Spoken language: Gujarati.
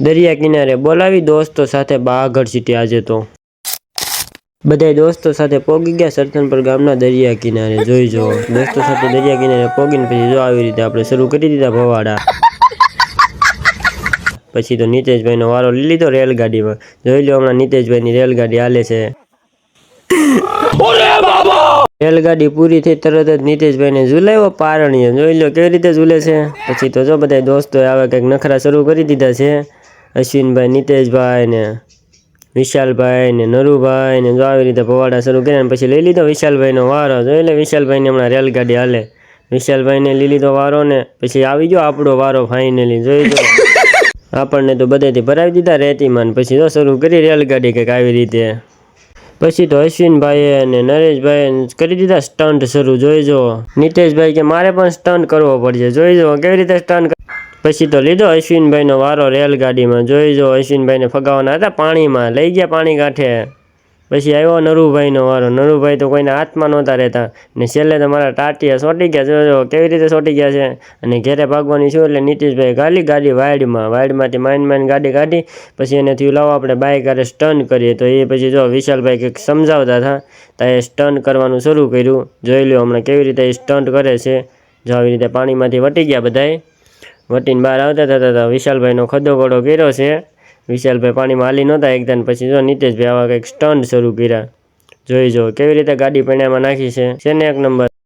દરિયા કિનારે બોલાવી દોસ્તો સાથે બાગડ સિટી આજે તો બધા દોસ્તો સાથે પોગી ગયા સરથનપર ગામના દરિયા કિનારે જોઈ જો દોસ્તો સાથે દરિયા કિનારે પોગીને પછી જો આવી રીતે આપણે શરૂ કરી દીધા ભવાડા। પછી તો નીતેશભાઈનો વારો લઈ લીધો રેલગાડીમાં। જોઈ લો હમણાં નીતેશભાઈની રેલગાડી હાલે છે। રેલગાડી પૂરી થઈ તરત જ નીતેશભાઈને ઝુલાવ્યો પારણીએ। જોઈ લો કેવી રીતે ઝૂલે છે। પછી તો જો બધા દોસ્તોએ આવે કંઈક નખરા શરૂ કરી દીધા છે। અશ્વિનભાઈ, નીતેશભાઈ ને વિશાલભાઈ ને નરુભાઈ ને જો આવી રીતે ભવાડા શરૂ કર્યા। પછી લઈ લીધો વિશાલભાઈનો વારો। જોઈ લે વિશાલભાઈને હમણાં રેલગાડી હાલે। વિશાલભાઈને લઈ લીધો વારો ને પછી આવી ગયો આપણો વારો ફાઇનલી। જોઈ જો આપણને તો બધાથી ભરાવી દીધા રેતીમાં। પછી જો શરૂ કરી રેલગાડી કંઈક આવી રીતે। પછી તો અશ્વિનભાઈએ અને નરેશભાઈએ કરી દીધા સ્ટન્ટ શરૂ। જોઈ જો નીતેશભાઈ કે મારે પણ સ્ટન્ટ કરવો પડશે। જોઈ જો કેવી રીતે સ્ટન્ટ। પછી તો લીધો અશ્વિનભાઈનો વારો રેલગાડીમાં। જોઈ જો અશ્વિનભાઈને ફગાવાના હતા પાણીમાં, લઈ ગયા પાણી કાંઠે। પછી આવ્યો નરુભાઈનો વારો। નરુભાઈ તો કોઈના હાથમાં નહોતા રહેતા ને છેલ્લે તો મારા ટાટિયા સોટી ગયા। જોજો કેવી રીતે સોટી ગયા છે। અને ઘેરે ભાગવાની શું એટલે નીતિશભાઈ ગાલી ગાડી વાડમાંથી માઇન ગાડી કાઢી। પછી એને થયું લાવો આપણે બાઇક આરે સ્ટન્ટ કરીએ। તો એ પછી જો વિશાલભાઈ કંઈક સમજાવતા હતા તો એ સ્ટન્ટ કરવાનું શરૂ કર્યું। જોઈ લો હમણાં કેવી રીતે એ સ્ટન્ટ કરે છે। જો આવી રીતે પાણીમાંથી વટી ગયા બધાય, વટીને બહાર આવતા હતા તો વિશાલભાઈનો ખદ્દો ગોળો કર્યો છે। વિશાલભાઈ પાણીમાં હાલી નહોતા એકદમ। પછી જો નીતેશભાઈ આવા કંઈક સ્ટન્ટ શરૂ કર્યા। જોઈ જો કેવી રીતે ગાડી પૈણામાં નાખી છે ને એક નંબર।